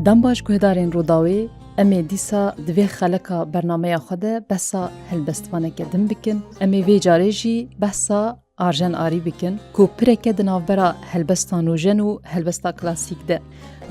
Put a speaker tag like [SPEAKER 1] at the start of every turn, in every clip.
[SPEAKER 1] دنباش گهدارین روداوی امی دیسا دوی خلقا برنامه خوده بسا هلبستوانه کدن بکن امی وی جاره جی بسا آرژن آری بکن کو پرکه دنافبرا هلبستان و جن و هلبستا کلاسیک ده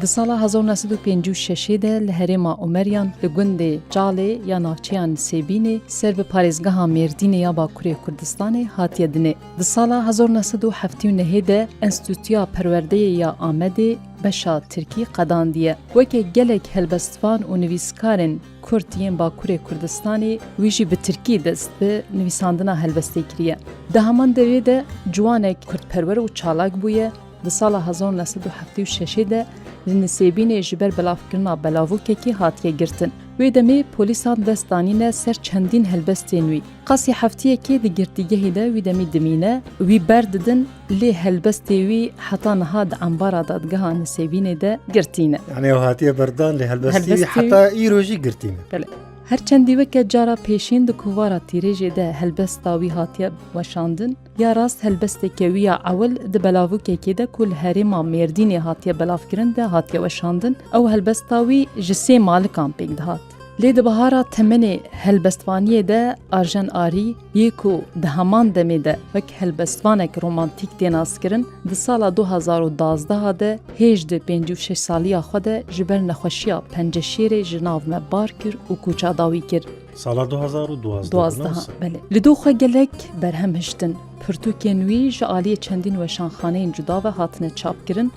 [SPEAKER 1] ده سالا 1956 ده لحرما عمریان لگنده جاله یا نافچیان سیبینه سر به پارزگاه مردینه یا باکوری کردستانه هاتیه دنه ده سالا 1979 ده انستیتویا پرورده یا آمده بشا ترکی قداندیه وکه گلک هلبستوان و نویسکارن کردین باکوری کردستانی ویجی به ترکی دست به نویساندنا هلبسته کریه ده همان دوی ده جوانک کرد پرور و چالاک بویه ده سال 1976 ده لنسیبین جبر بلافکرنا بلاوکه کی هاتیه گرتن وی دمی پولیسان دستانینه سر چندین هلبستینوی قاسی هفتیه که دی گرتیگهی ده وی دمی دمینه وی برددن لی هلبستیوی حتا نهاد انبارا دادگاه نسیبین ده گرتینه
[SPEAKER 2] یعنی هاتیه بردان لی هلبستیوی حتا ایروژی گرتینه
[SPEAKER 1] بله هر چندی وکه جارا پیشین ده کوارا تیریجه ده هلبستاوی هاتیه وشاندن یا راست هلبسته که ویا اول ده بلاوکه که ده کل هریما مردینی هاتیه بلافکرن ده هاتیه وشاندن او هلبستاوی جسی مالکان پیک ده هات لید بهارا تمنی هلبستوانیه ده آرژن آری یکو ده همان دمی ده وک هلبستوانک رومانتیک دیناس کرن ده سالا 2012 ده 56 سالیا خود جبر نخوشیا پنجشیر جناو مبار کر و کوچا داوی کر
[SPEAKER 2] سالا 2012
[SPEAKER 1] بله لدو خو گلک برهم هشتن پرتوکینوی جالی چندین و شانخانه جدا و هاتنه چاپ کرن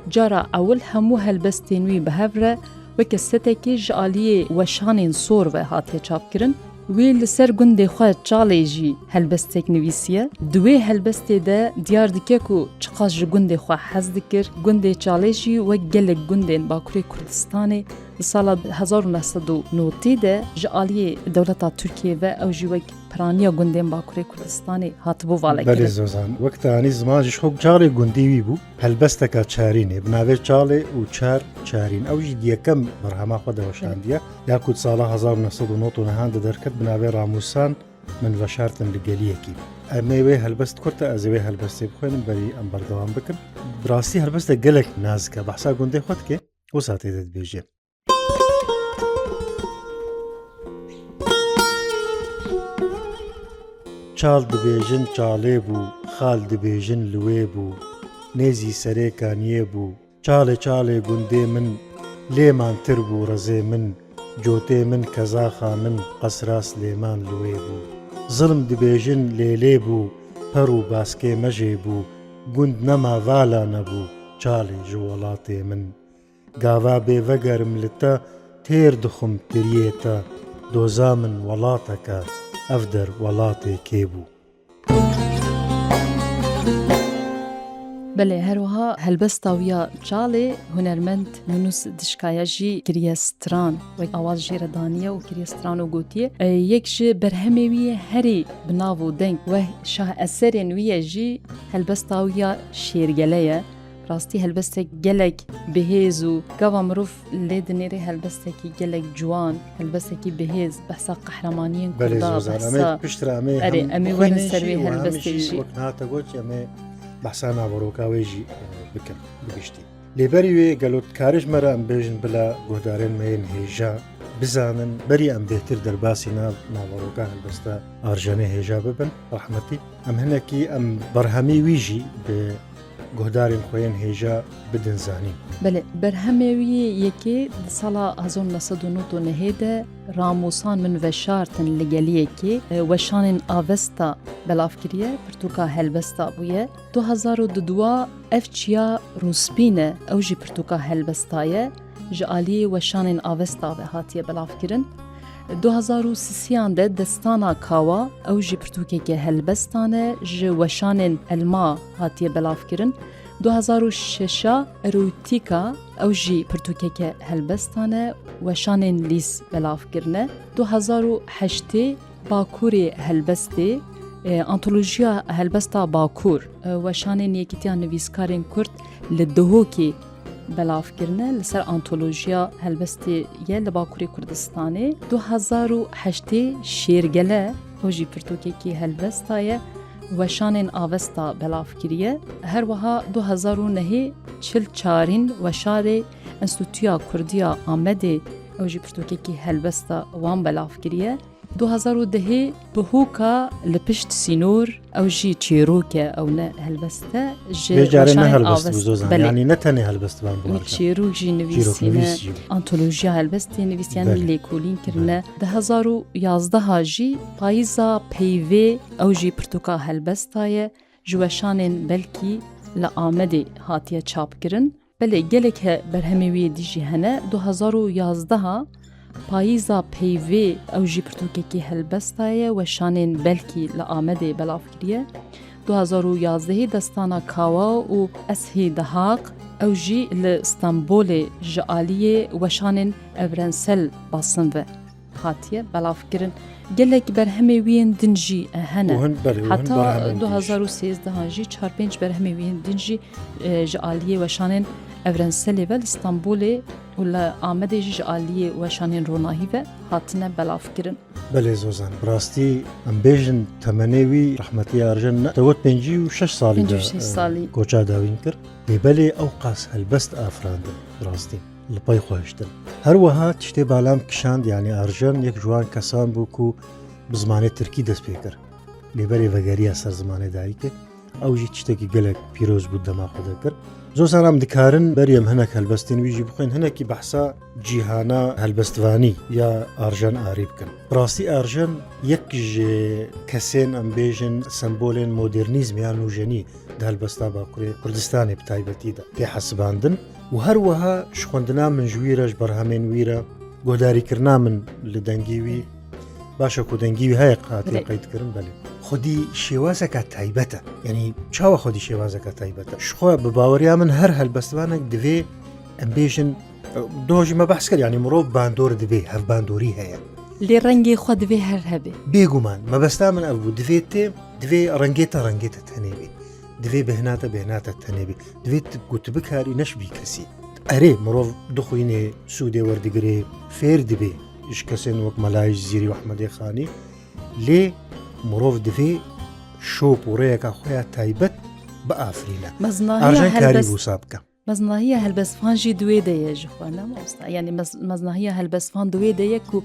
[SPEAKER 1] جارا اول همو هلبستینوی بهوره وکه ستکی جالی وشانین سور و هاتیه چاپ کرن وی لسر گنده خواه چاله جی هلبستک نویسیه دوی هلبسته ده دیار دکه کو چقاس جی گنده خواه حز دکر گنده چاله جی و گلک گنده باکوری کردستانه سال 1990 ده جالی دولتا ترکیه و او جی وک پرانیا گنده باکوری کردستانه هاتبو والا کرد
[SPEAKER 2] بله زوزان وقت آنی زمانش خوب چاله گندیوی بو هلبستکا چارینه بناوه چاله و چار چارین او جی دیکم برهما خود وشاندیه یا کود سالا 1990 نهانده درکت بناوه راموسان من وشارتن لگلیه کی امیوه هلبست کرده ازوه هلبسته بخوینم بری ام بردوان بکن براستی هلبسته گلک نازکه بحثا گنده خود که او ساته داد بیجه چال دبیجن چاله بو خال دبیجن لوی بو نیزی سره کانیه بو چاله چاله گنده من لیمان تر بو رزه من جوته من کزاخا من قصراس لیمان لوی بو ظلم دبیجن لیلی بو پرو باسکه مجه بو گند نما والا نبو چاله جوالاته من گاوا بی وگرم لتا تیر دخم تریتا دوزا من ولاتکا افدر ولاتي كيبو
[SPEAKER 1] بله هروها هلبستاویا چاله هنرمند یونس دشکایجی کریستران و آواز جیردانیه و کریستران و گوتیه یک جه برهمویه هری بناو دنگ و شاه اثرین ویه جی هلبستاویا شیرگلیه راستی هلبسته گلک بهیز و گاوا مروف لیدنیره هلبسته کی گلک جوان هلبسته کی بهیز بحثا قهرمانیین کردا
[SPEAKER 2] بحثا پشتر
[SPEAKER 1] امی وین سروی هلبسته جی
[SPEAKER 2] وکناتا گوچ امی بحثا ناوروکاوی جی بکن بگشتی لیبریوی گلوت کارش مرا ام بیجن بلا گهدارین مین هیجا بزانن بری ام بهتر در باسی ناوروکا هلبسته آرژانه هیجا ببن رحمتی ام هنکی ام برهمی ویجی به گهدارین خوین هیجا بدن زانیم
[SPEAKER 1] بله برهموی یکی سالا 1999 ده راموسان من وشارتن لگلیه که وشانین آوستا بلافکریه پرتوکا هلبستا بویه 2002 افچیا روسپینه او جی پرتوکا هلبستایه جالی وشانین آوستا به هاتیه بلافکرن 2003 ده دستانا کاوا او جی پرتوکه که هلبستانه جی وشانین الما هاتیه بلافکرن 2006 اروتیکا او جی پرتوکه که هلبستانه وشانین لیس بلافکرنه 2008 باکوری هلبسته انتولوژیا هلبستا باکور وشانین یکیتیان نویسکارین کرد لدهوکی بلافکرنه لسر انتولوژیا هلبستی یه لباکوری کردستانه 2008 شیرگله او جی پرتوکه که هلبستایه وشانین آوستا بلافکریه هر وها 2009 چل چارین وشاره انستوتویا کوردیا آمده او جی پرتوکێکی هەلبەستە وان بەلاف کریە 2010 بهوکا لپشت سینور او جی چیروکه او نه هلبسته
[SPEAKER 2] بێجارێ نە هەلبەست بوو زۆزان یعنی نەتەنێ هەلبەستوان بوو
[SPEAKER 1] چیروک جی نویسینە ئانتۆلۆژیا هەلبەستی نویسیان لێکۆلین کردنە 2011 جی پاییزا پەیوێ او جی پرتوکا هەلبەستایە ji weşanên belkî li Amedê hatiye çapkirin belê gelek berhemê wê dî jî hene 2011 payîza peyvê ew jî pirtûkekî helbestaye weşanên belkî li Amedê belav kiriye 2011 destana Kawa û Eshê Dihaq ew jî li Stenbolê ji aliyê weşanên evrensel basın ve hatiye belav kirin gelek berhemê wîyên din jî hene heta 2013 jî 4-5 berhemê wîyên din jî ji aliyê weşanên evrenselê ve İstanbulê û li Amedê jî ji aliyê weşanên ronahî ve hatine belav kirin.
[SPEAKER 2] Belê zozan birastî em bêjin temenê wî rehmetiya Arjen tewt 56 salî koça dawîn kir lê belê ew qas helbest afirandin birastî li pey xweştin. Her wiha tiştê balam kişand yani Arjen yek ciwan kesan bû ku bi zimanê Tirkî dest pê kir. Lêberê vegeriya ser zimanê dayîkê ew jî tiştekî gelek pîroz bû dema xwe de kir. زۆسان ئەم دikarin beriyem hinek helbestên wî jî bixwin hinekî behsa cîhana helbestvanî ya Arjen Arî bikin. Birastî Arjen yek ji kesên em bêjin sembolên modernîzm ya nûjenî di helbesta Bakurê Kurdistanê bi taybetî de tê hesibandin û her wiha ji xwendina min ji wî re ji berhemên wî re guhdarîkirina min li dengî wî başa ku dengî wî heye hatiye qeydkirin belê. خودی شێوازەکە تایبەتە یعنی چاوە خودی شێوازەکە تایبەتە شخوا بە باوەریا من هەر هەلبەستوانێک دەوێ ئەم بێژن دۆژی مە بەحس کرد یعنی مرۆڤ باندۆر دەبێ هەر باندۆری هەیە
[SPEAKER 1] لێ ڕەنگی خۆ دەبێ هەر هەبێ
[SPEAKER 2] بێگومان مەبەستا من ئەو بوو دەوێت تێ دەوێ ڕەنگێتە ڕەنگێتە تەنێبێ دەوێ بهێناتە بهێناتە تەنێبێ دەوێت گوت بکاری نەشبی کەسی ئەرێ مرۆڤ دخوینێ سوودێ وەردەگرێ فێر دەبێ هیچ کەسێن وەک مەلای زیری و ئەحمەدی خانی لێ مرۆڤ دەوێ شۆپ و ڕێیەکە خۆیان تایبەت بە ئافرینە ئاژان کاری بوو سا بکە
[SPEAKER 1] مەزناهیە هەلبەستفانژی دوێ دەیە ژخوا نەمەوەستا یعنی مەزناهیە هەلبەستفان دوێ دەیەک و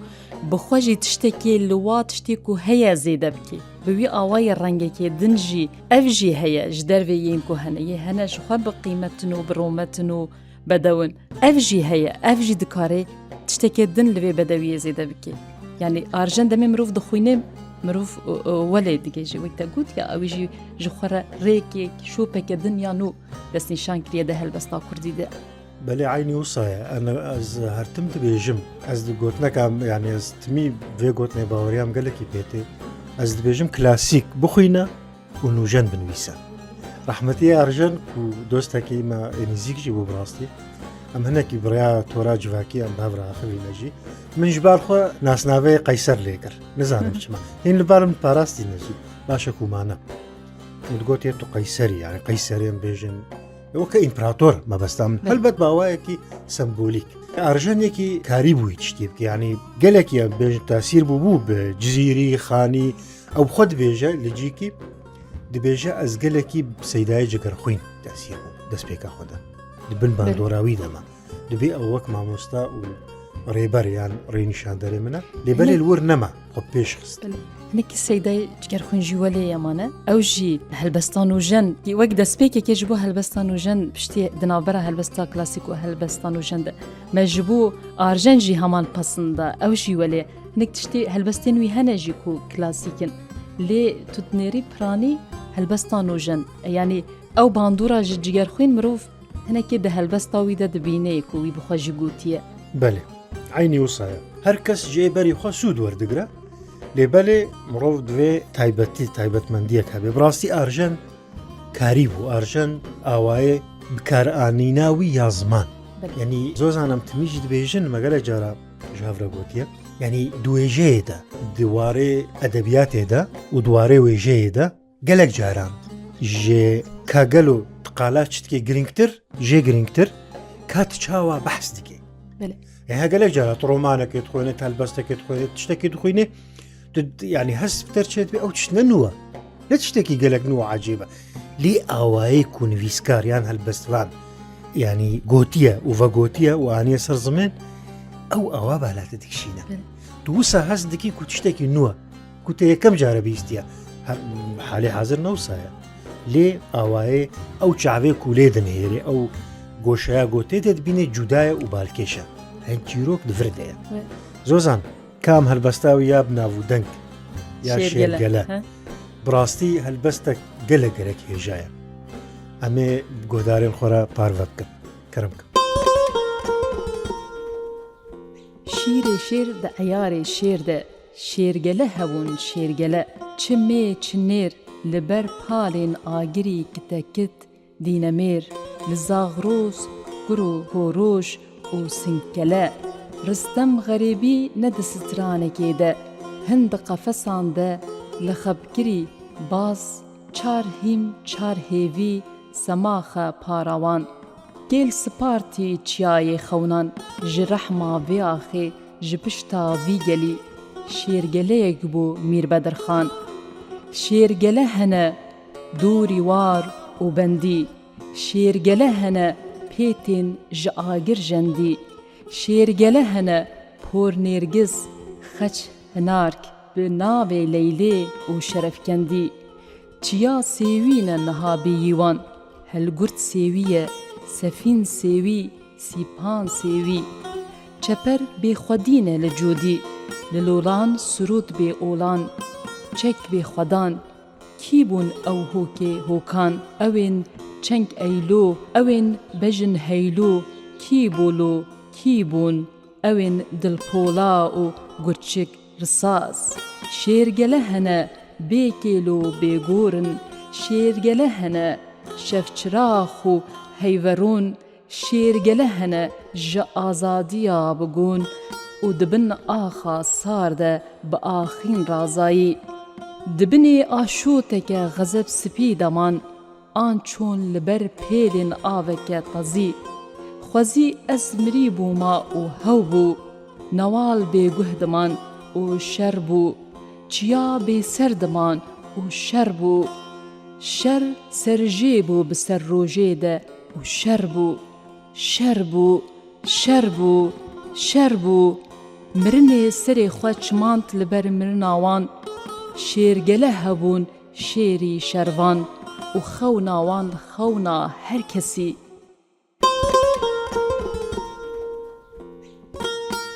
[SPEAKER 1] بخۆژی تشتێکی لوا تشتێک و هەیە زێدە بکێ بوی ئاوای ڕەنگێکی دنجی ئەڤژی هەیە ji dervê yên ku hene yê hene ji xwe bi qîmetin û bi rometin û bedewin ev jî heye ev jî dikarê tiştekê din li vê bedewiyê zêde bike yani Arjen demê mirov dixwîne مرۆڤ وەلێ دیگەژی وەک دەگوت یا ئەوی ژی ji xwe re rêkێک şûpeke din ya nû destnîşan kiriye de helbesta Kurdî de
[SPEAKER 2] belê aynî wisa ez hertim dibêjim ez gotinekam yani ez timî vê gotinê baweriyam gelekî pêtê ez dibêjim klasîk bixwîne û nûjen binivîse rehmetiye Arjen ku dostekî me nîzik jî bû bi rastî em hinekî biraya tora civakî em bev raxivîne jî من ji bar xwe nasnaveyê Qeyser lê kir nizanim çima hîn li bar min parastîne jî başa ku mane min gotiye tu Qeyserî yani Qeyserê em bêjin weke împerator mebesta min helbet bawayekî sembolîk Arjenekî karî bû hiç tiştê bike yani gelekî em bêjin tasîr bû bi cizîrî xanî ew xwe dibêje li cîkî dibêje ez gelekî seydayê cigerxwîn tasîr bû destpêka xwe de di bin bandorawî de me dibê ew wek mamosta û ڕێبەر یان ڕێنیشاندەرێ منە لێبەرێ ور نەما خۆ پێش خست
[SPEAKER 1] هەنێکی سەیدای جگەرخوێنژی وەلێ ئەمانە ئەو ژی هەلبەستان و ژەن وەک دەستپێکێکێش بۆ هەلبەستان و ژەن پشتی دناوبەرە هەلبەستا کلاسیک و هەلبەستان و ژەندە مەژ بوو ئارژەنجی هەمان پەسندا ئەو ژی وەلێ هەنێک تشتی هەلبەستێن وی هەنەژی و کلاسیکن لێ توتنێری پرانی هەلبەستان و ژەن ینی ئەو باندورا ژ جگەرخوێن مرۆڤ هەنێکی دە هەلبەستاوی دە دەبینەیەک و وی بخۆژی گوتیە
[SPEAKER 2] بەێ عینی وسایە هەر کەس جێبەری خۆ سوود وەردەگرە لێبەلێ مرۆڤ دوێ تایبەتی تایبەتمەندیەک هەبێ بڕاستی ئارژەن کاری بوو ئارژەن ئاوایە بکارئانیناوی یا زمان یعنی زۆزانم تمیژی دبێژن مەگەلە جارە ژاورە گوتیە یعنی دوێژەیەدا دوارێ ئەدەبیاتێدا و دوارێ وێژەیەدا گەلک جاران ژێ کاگەل و تقالا چتکێ گرنگتر ژێ گرنگتر کات چاوە بەحس دیکێ هەگەلێک جارات ڕۆمانەکەت خوێنێت هەلبەستەکەت خوێنێت تشتێکی دخوێنێ ینی هەست بتەرچێت بێ ئەو چنە نووە لە تشتێکی گەلک نووە عجیبە لێ ئاوایی و نویسکاریان هەلبەستوان يعني گوتیە وڤە گوتیە و ئانیە سەر زمێن ئەو ئەوە بالاتە دکشینە دووسە هەست دکی کو تشتێکی نووە کوتە یەکەم جارە بیستە حالی حاضر نەوسایە لێ ئاوایە ئەو چاوێ کولێ دەنێرێ ئەو گۆشەیە گۆتێ دەبینێ جودایە و بالکێشە هەن چیرۆک دڤردەیە زۆزان کام هەلبەستاوی یا بناو و دەنگ یا شێرگەلە بڕاستی هەلبەستە گەلە گەرەک هێژایە ئەمێ گۆدارێن خۆرا پارڤە بکەن کەرم بکەم
[SPEAKER 1] شیرێ شێر دە عیارێ شێر دە شێرگەلە هەبوون شێرگەلە چ مێ چ نێر لەبەر پالێن ئاگری کتەکت دینەمێر لە زاغڕۆز گوڕ و هۆڕۆژ و سنگکەلە ڕستەم غەرێبی نەدەسترانێکێدە هەند قەفەساندە لە خەبگری باز چار هیم چار هێوی سەماخە پاراوان گێل سپارتی چیایێ خەونان ji rehma vê axê ji pişta vî gelî şêrgeleyek bû Mîrbedrxan şêrgele hene dûrî war û bendî şêrgele hene pêtên ji agir jendî şêrgele hene por nêrgiz xeç hinark bi navê Leylê û şerefkendî çiya sêwîne niha bêyî wan helgurt sêwî ye سەفین سێوی سیپان سێوی چەپەر بێخودینە لە جودی لە لۆڵان سرود بێ ئۆڵان چەک بێخودان کی بوون ئەو هۆکێ هۆکان ئەوێن چەنگ ئەیلۆ ئەوێن بەژن هەیلۆ کی بۆلۆ کی بوون ئەوێن دڵپۆڵا و گورچک ڕساس شێرگەلە هەنە بێکێلۆ بێگۆرن شێرگەلە هەنە شەفچراخ و هەیڤەرۆن شێرگەلە هەنە ji ئازادییا بگۆن û dibin axa sar de bi axîn razayî dibinê aşoteke xezeb spî deman an çûn li ber pêlên aveke tezî xwezî ez mirî bûma û hew bû newal bêguh diman û şer bû çiya bêser diman û şer bû şer serjê bû bi ser rojê de û şer bû şer bû şer bû şer bû mirinê serê xwe çimand li ber mirina wan şêrgele hebûn şêrî şervan û xewna wan xewna her kesî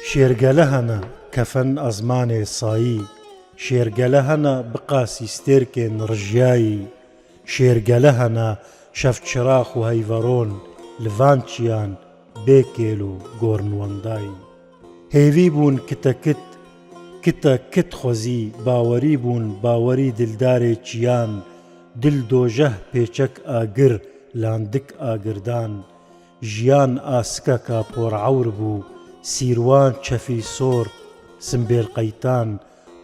[SPEAKER 2] شێرگەلە هەنە کەفەن ئەزمانێ سایی شێرگەلە هەنە بقاسی ستێرکێن ڕژیایی شێرگەلە هەنە شەفچراخ و هەیڤەرۆن لڤانچیان بێکێل و گۆرنوەندایی هێوی بوون کتەکت کتە کت خۆزی باوەری بوون باوەری دلدارێ چیان دل دۆژەه پێچەک ئاگر لاندک ئاگردان ژیان ئاسکەکە پۆڕعەور بوو سیروان چەفی سۆر سمبێل قەیتان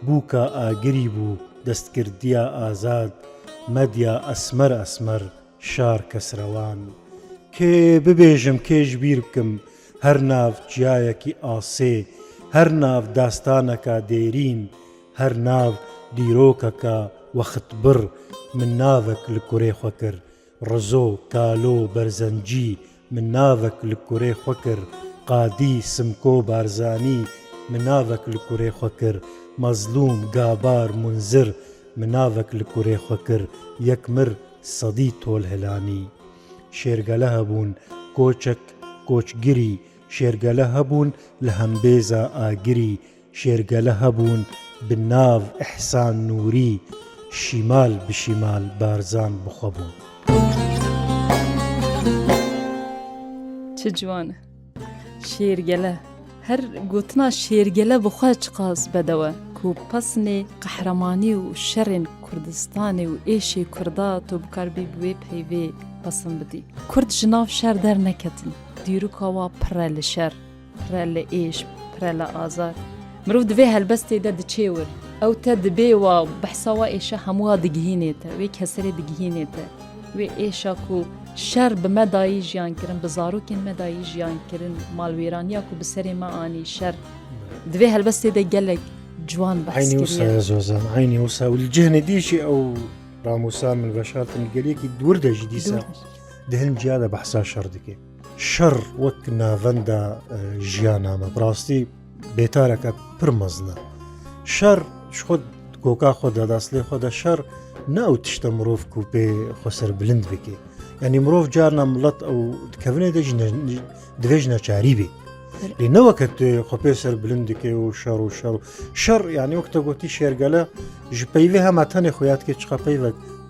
[SPEAKER 2] بووکە ئاگری بوو دەستکردیە ئازاد مەدیا ئەسمەر ئەسمەر شار کەسرەوان کێ ببێژم کێش بیر بکەم هەر ناو چیایەکی ئاسێ هەر ناو داستانەکە دێرین هەر ناو دیرۆکەکە وەخت بڕ من ناوێک لە کوڕێ خۆ کرد ڕزۆ کالۆ بەرزەنجی من ناوێک لە کوڕێ خۆ کرد قادی سمکۆ بارزانی من ناوێک لە کوڕێ خۆ کرد مەزلوم گابار منزر من ناوێک لە کوڕێ خۆ کرد یەک مر سەدی تۆل هەلانی شێرگەلە هەبوون کۆچەک کۆچگیری شێرگەلە هەبوون لە هەمبێزە ئاگری شێرگەلە هەبوون بناو ئەحسان نووری شیمال بشیمال بارزان بخەبوون
[SPEAKER 1] چ جوانە شێرگەلە هەر گوتنا شێرگەلە بخوا چ قاس بەدەوە کو پەسنێ قەحرەمانی و شەڕێن کوردستانê û êşê Kurda tu bikarbî bi wê peyvê pesend bidî. Kurd ji nav şer derneketin. Dîroka wa pire li şer, pire li êş, pire li azar. Mirov divê helbestê de diçê wir. Ew te dibê wa behsa wa êşe hemû wa digihînê te, wê keserê digihînê te. Wê êşa ku şer bi me dayî jiyan kirin, bi zarokên me dayî jiyan kirin, malwêraniya ku bi serê me anî şer. Divê helbestê de gelek جوان بحث
[SPEAKER 2] عيني وسا يا زوزان عيني وسا والجهنة ديشي أو راموسان من البشارة القليكي دوردة جديسة دهن جيادة بحثا شردكي شەڕ وەک ناڤەندا ژیانامە بڕاستی بێتارەکە پرمەزنە شەڕ خۆت گۆکا خۆدا دەستلێ خۆدا شەڕ ناو تشتە مرۆڤ و پێ خۆسەر بلند بکێ ینی مرۆڤ جارنا مڵەت ئەو دکەونێ دەژ نەچاری بێ لێنەوەکە خۆ پێ سەر بلندکێ و شەڕ و شەڕ یعنی وەکتە گوتی شێرگەلە ژ پەیوێ هەما تەنێ خۆیاتکێ چقە پەیوە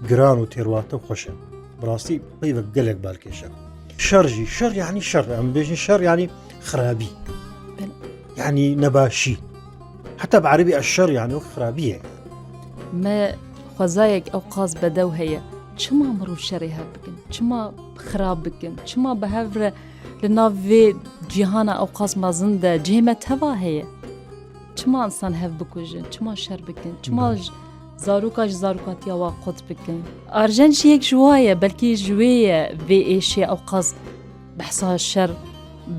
[SPEAKER 2] گران و تێرواتە خۆشە بڕاستی پەیوە گەلێک بالکێشە شەڕژی شەڕ یعنی شەڕ ئەم بێژین شەڕ ینی خراپی یعنی نەباشی حتى بعربي الشر يعني خرابية
[SPEAKER 1] ما خوازایەک ئەو قاز بەدەو هەیە چما مرۆڤ شەڕی هەر بکەن چما خراپ بکەن چما بەهەورە لە ناو vê cîhana ئەو قاز مەزندا جێمە تەوا هەیە چما ئینسان هەف بکوژن چما شەر بکەن چما زاروکا ji zarokatiya wa qut bikin arjen jiyek ji waye belkî ji wê ye vê êşê ew qaz behsa şer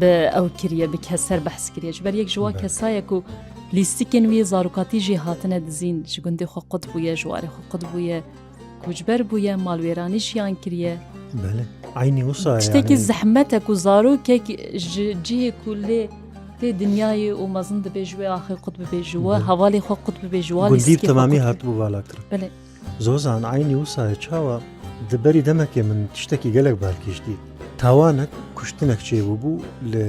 [SPEAKER 1] bi ew kiriye bi keser behs kiriye ji ber yek ji wa kesayek ku lîstikên wê zarokatî jî hatine dizîn ji gundê xwe qut bûye ji warê xwe qut bûye koçber bûye malwêranî jiyan kiriye
[SPEAKER 2] aynî wisa
[SPEAKER 1] tiştekî zehmet e ku zarokek ji cihê ku lê tê dinyayê û mezin dibe ji wê axîr qut bibe ji we hevalê xwe qut bibe ji wa
[SPEAKER 2] gundî temamî hatibû valaktir zozan aynî wisa çawa di berî demekê min tiştekî gelek balkêştî tawanek kuştinek çêbû bû li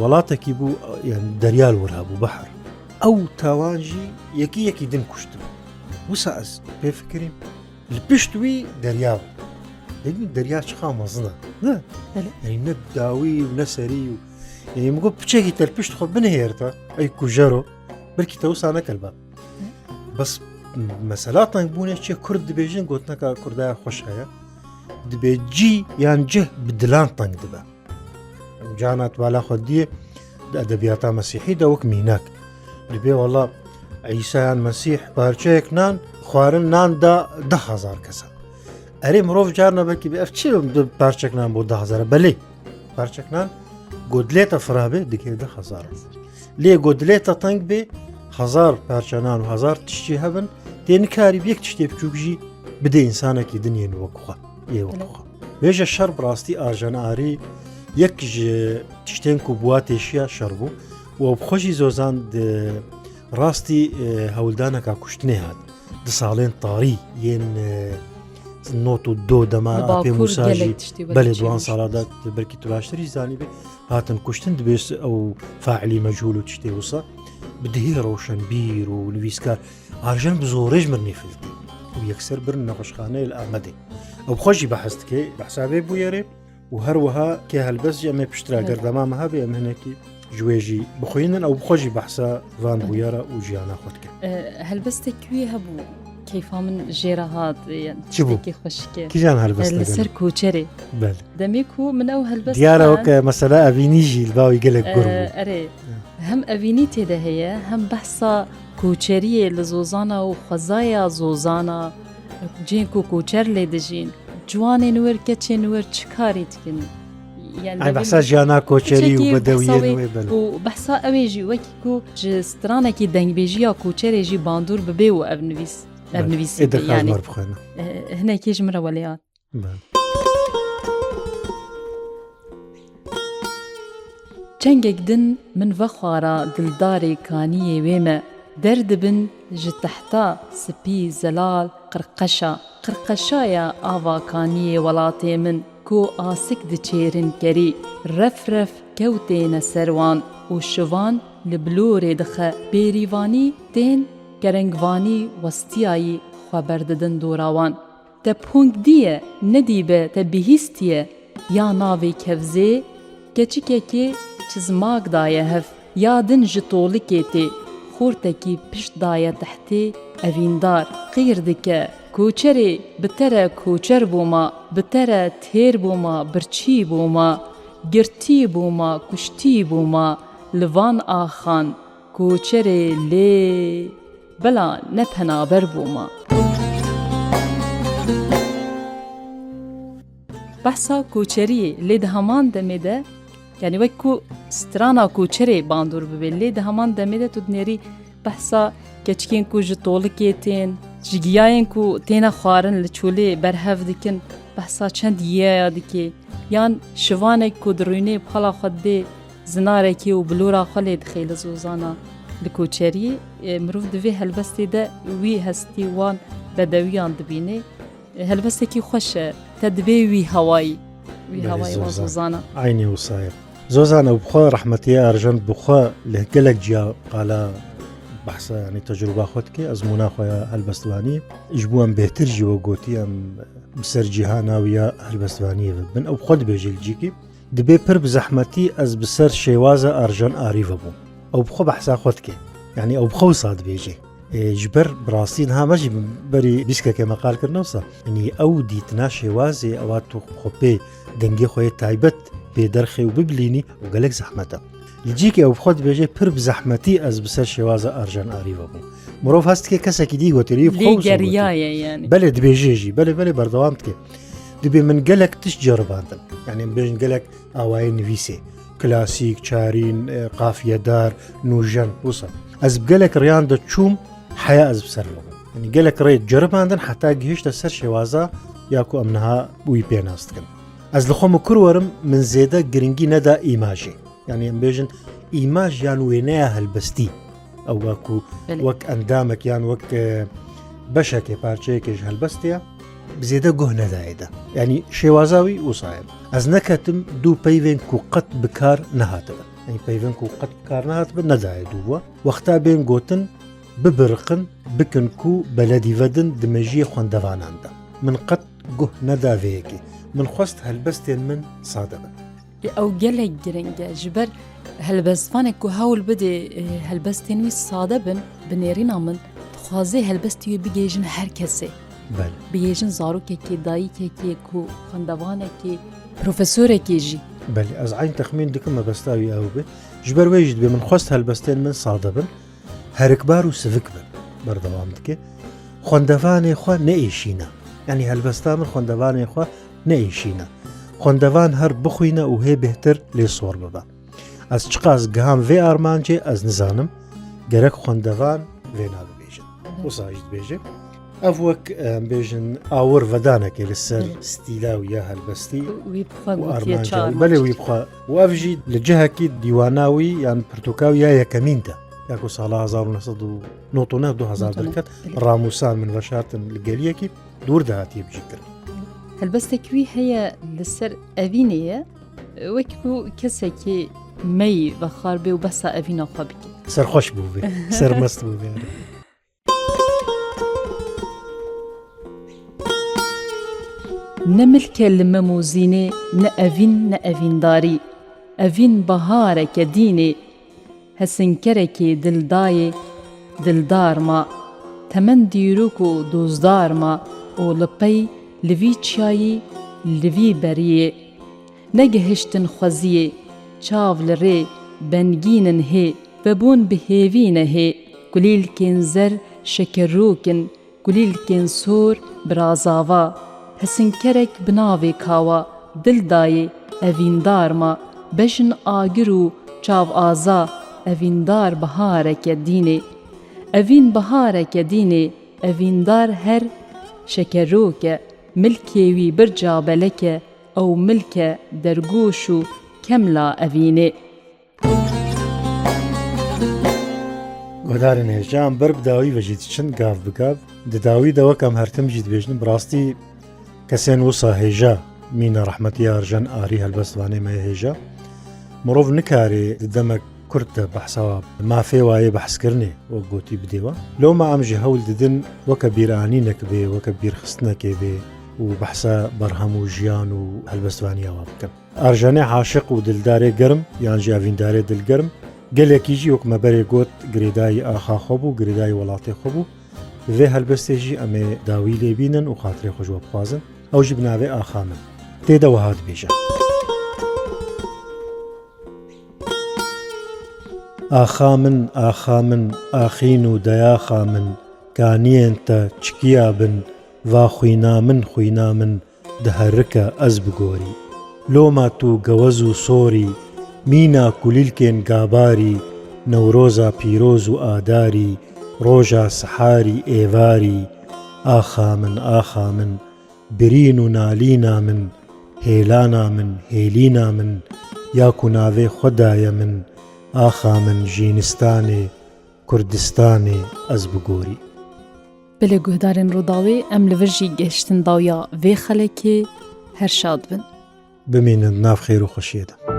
[SPEAKER 2] welatekî bû yani deryal wira bû behar ew tawan jî yekî din kuştin wisa ez pê fikirîm li pişt wî derya derya çiqa mezin e yani ne dawî û ne serî û yani got piçekî telpişt xwe binihêrta ey ku jero belkî te wisa nekelba bes mesela teng bûnê çê Kurd dibêjin gotineka Kurdaya xweş heye dibe cî yan cih bi dilan teng dibe cana tvala xwe diyê di edebiyata mesîhî de wek mînak dibe wala İsa yan Mesîh parçeyek nan xwarin nan da 10,000 kesa erê mirov carna belkî bi ev çi parçek nan bo 10,000 belê parçek nan godlêta firabê dikê 10,000 lê godlêta teng bê 1000 parça nan û 1000 tiştî hebin tê nikarî bi yek tiştê biçûk jî bidê însanekî dinyên wek xwe yê wek xwe bêje şer bi rastî arjena arî yek ji tiştên ku bûwa têşiya şer bû û ew xwe jî zozan di rastî hewldaneka kuştinê hat di salên tarî yên not û do dema apê Musa jî belê duan sala da belkî tu baştirî zanî bê hatin kuştin dibê ew failî mecûl û tiştê wisa bi dihê roşenbîr û nivîskar arjen bi zorê ji mirinê filtî û yekser birin nexweşxaneyê li Amedê ew xwe jî behs dike behsa vê bûye rê û her wiha kê helbest jî em ê piştira gerdema me hebe em hinekî ji wê jî bixwînin ew bixwe jî behsa van bûyera û jiyana xwe dike
[SPEAKER 1] helbestek wê hebû keyfa min jêra hat
[SPEAKER 2] çi bû
[SPEAKER 1] xweşike
[SPEAKER 2] kîjan helbest
[SPEAKER 1] li ser koçerê demê ku min ew helbest
[SPEAKER 2] diyara weke mesela evînî jî li bawî gelek gur bû
[SPEAKER 1] erê hem evînî têde heye hem behsa koçeriyê li zozana û xwezaya zozana cihên ku koçer lê dijîn ciwanên wir keçên wir çi karî dikin
[SPEAKER 2] yani behsa jiyana koçerî û bedewiyên wê
[SPEAKER 1] û behsa ew ê jî wekî ku ji stranekî dengbêjiya koçerê jî bandûr bibe û ev nivîsî yani hinekî ji min re welêat çengek din min vexwara dildarê kaniyê wê me derdibin ji tehta spî zelal qirqeşaya ava kaniyê welatê min ku asik diçêrin kerî ref ref kewtêne serwan û şivan li bilorê dixe bêrîvanî tên gerengvanî westiyayî xwe berdidin dorawan te pûngdiye nedîbe te bihîstiye ya navê kevzê keçikekê çizmak daye hev ya din ji tolikê tê xortekî pişt daye tehtê evîndar qîr dike koçerê bi te re koçer bûma bi te re têr bûma birçî bûma girtî bûma kuştî bûma li van axan koçerê lê bela ne penaber bûma behsa koçeriyê lê di heman demê de yani wek ku strana koçerê bandûr bibe lê di heman demê de tu dinêrî behsa keçikên ku ji tolikê tên ji giyayên ku têne xwarin li çolê berhev dikin بحثا چند یه دکی یان شوانه کدرونه بخلا خود ده زناره کی و بلورا خالد خیل زوزانا لکوچری مروف دوی هلبستی ده وی هستی وان بدویان دبینه هلبستی کی خوشه تدبی وی هوایی وان زوزانا
[SPEAKER 2] عيني وصاير زوزانا وبخوا رحمتي أرجن بخوا لهجلك جا قال بحث يعني تجربة خدك أزمونا خويا هالبستواني إجبوان بهتر جي وقوتي أم بسر جهانا ويا هالبستواني بن أو خد بيجي الجيكي دبي پر بزحمتي أز بسر شيوازة أرجن آريفة بو أو بخوا بحثا خدك يعني أو بخوا صاد بيجي جبر براسين ها ماجي بري بيسكا كما قال كرنوسا يعني أو ديتنا شيوازي أواتو خوبي دنگي خويا تايبت بيدرخي وببليني وقالك زحمته الجيكي او بخود بيجي پر بزحمتي از بسر شوازه ارجان آريفا بو مروف هست که کسکی دی گوتری
[SPEAKER 1] لي قريايه يعني
[SPEAKER 2] بله دبي جيجي بله بردوامتك دبي من قالك تشجرباندن يعني بيجن قالك اواين فيسي كلاسيك چارين قافيه دار نوجن وصل از بقالك ريان دا تشوم حياه از بسر يعني قالك ريت جرباندن حتى جيش تسر شوازه ياكو امنها وي بيناستكن از لخوم كرورم من زيدا جرينجي ندا ايماجي يعني بيجن ايماج يعني وينها هالبستي او واكو وك اندامك يعني وك بشكي بارچيك هالبستيا بزيدا جه ندا يعني شوازاوي وصايب از نكتم دو بيفين كو قط بكار نهاتب يعني بيفين كو قط بكار نهاتب ندا دو وقتا بين جوتن ببرقن بكنكو بلدي ودن دمجي خوندواناندا من قط جه ندا فيكي من خواست هلبستين من صادقة
[SPEAKER 1] او جلك جرنجا جبر هلبستفانك وهاول بدي هلبستين وي صادبن بنيرينا من تخازي هلبستي بيجيجن هر كسي
[SPEAKER 2] بل
[SPEAKER 1] بيجيجن زاروكي كي دايكي كي كو خندوانكي بروفيسوركي جي
[SPEAKER 2] بل از عين تخمين ديكم ما بستاوي او بي جبر ويجد بمن خواست هلبستين من صادبن هركبار وسفكبن بردوامتك خندواني خوا نئيشينا يعني هلبستا من خندواني خوا نئيشينا خوندوان هر بخوينه و هي بهتر لي صور ببا از چقاز گهام في ارمانجي از نزانم گرك خوندوان وينا بيجن وصاجد بيجي افوك بيجن اور ودانك للسر ستيلاويا هالبستي
[SPEAKER 1] وارمانجي
[SPEAKER 2] بلي ويبخوا وافجي لجهكي ديواناوي يعني برتوكاويا يا كمينتا ياكو صالة 1900 نوطونه 2000 دركت راموسان من وشارتن الجاليكي دور دهاتي بجيكر
[SPEAKER 1] هلبستكوي هي لسر أفينية وكو كسكي مي بخاربي وبس أفينا خابكي
[SPEAKER 2] سر خوش بوبي سر مست بوبي
[SPEAKER 1] نملك المموزيني نأفين داري أفين بهارك ديني هسنكرك دلداي دلدار ما تمن ديروكو دوزدار ما ولبي لوی چایی لوی بریه نگهشتن خوزیه چاو لره بنگینن هی ببون بهیوینه هی گلیل کن زر شکر روکن گلیل کن سور برازاوا حسن کرک بناوی کاوا دل دای اویندار ما بشن آگرو چاو آزا اویندار بهارک دینه اوین بهارک دینه اویندار هر شکر روکه ملكي وي برجع بلك أو ملك درقوشو كملا أفيني
[SPEAKER 2] گۆدارن هێژان بەر بداوی بەژیت چند گاف بگاف دداوی دەوەکەم هەرتم جیت بێژن بڕاستی کەسێن وسا هێژە مینە ڕەحمەتی ئارژەن ئاری هەلبەستوانێ مە هێژە مرۆڤ نکارێ دەمە کورتە بەحساوە مافێ وایە بەحسکردنێ وە گوتی بدێوە لۆمە ئەمژی هەول ددن وەکە بیرانینەک بێ وەکە بیرخستنەکێ بێ و بەحسە بەرهەم و ژیان و هەلبەستوانیاوە بکەن ئارژەنێ عاشق و دلدارێ گەرم یان ژیاڤیندارێ دلگەرم gelekî wekme berê got girêdayî axa xwe bû girêdayî welatê xwe bû vê helbestê jî em ê dawî lê bînin û xatirê xwe ji we bixwazin ew jî bi navê axa min tê de wiha dibêje axa min axîn û deyaxa min kaniyên te çikiya bin va xwîna min diherike ez bigorî loma tu gewez û sorî مينا كليلكين قاباري نوروزا بيروزو آداري روجا سحاري إيفاري آخا من برین و نالینا من هێلانا من هێلینا من یاکو ناوێ خوددایە من ئاخا من ژینستانێ کوردستانێ ئەس بگۆری.
[SPEAKER 1] بلێ گوهدارên Rûdawê em li vir jî geştin dawiya vê xelekê her şad bin.
[SPEAKER 2] بمێنن ناف خێر و خۆشیێدا.